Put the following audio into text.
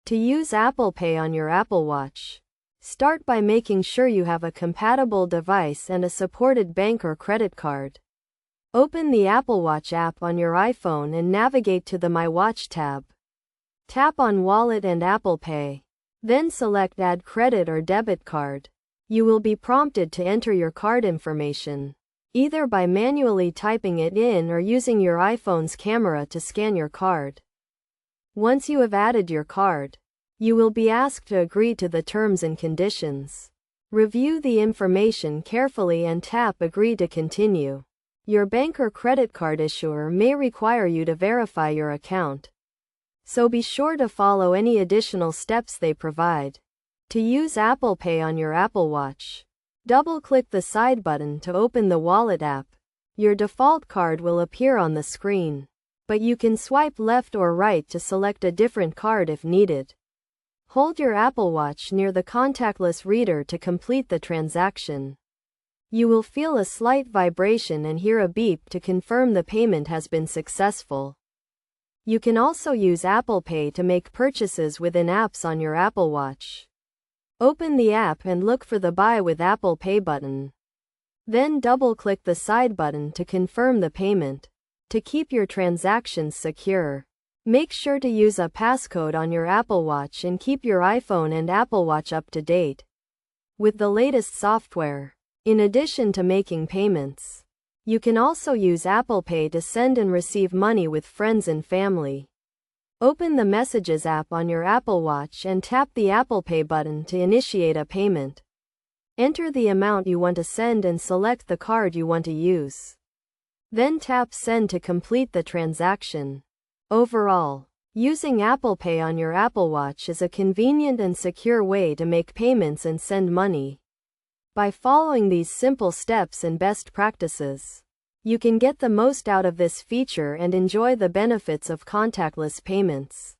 To use Apple Pay on your Apple Watch, start by making sure you have a compatible device and a supported bank or credit card. Open the Apple Watch app on your iPhone and navigate to the My Watch tab. Tap on Wallet and Apple Pay. Then select Add Credit or Debit Card. You will be prompted to enter your card information, either by manually typing it in or using your iPhone's camera to scan your card. Once you have added your card, you will be asked to agree to the terms and conditions. Review the information carefully and tap Agree to continue. Your bank or credit card issuer may require you to verify your account, so be sure to follow any additional steps they provide. To use Apple Pay on your Apple Watch, double-click the side button to open the Wallet app. Your default card will appear on the screen, but you can swipe left or right to select a different card if needed. Hold your Apple Watch near the contactless reader to complete the transaction. You will feel a slight vibration and hear a beep to confirm the payment has been successful. You can also use Apple Pay to make purchases within apps on your Apple Watch. Open the app and look for the Buy with Apple Pay button. Then double-click the side button to confirm the payment. To keep your transactions secure, make sure to use a passcode on your Apple Watch and keep your iPhone and Apple Watch up to date with the latest software. In addition to making payments, you can also use Apple Pay to send and receive money with friends and family. Open the Messages app on your Apple Watch and tap the Apple Pay button to initiate a payment. Enter the amount you want to send and select the card you want to use. Then tap Send to complete the transaction. Overall, using Apple Pay on your Apple Watch is a convenient and secure way to make payments and send money. By following these simple steps and best practices, you can get the most out of this feature and enjoy the benefits of contactless payments.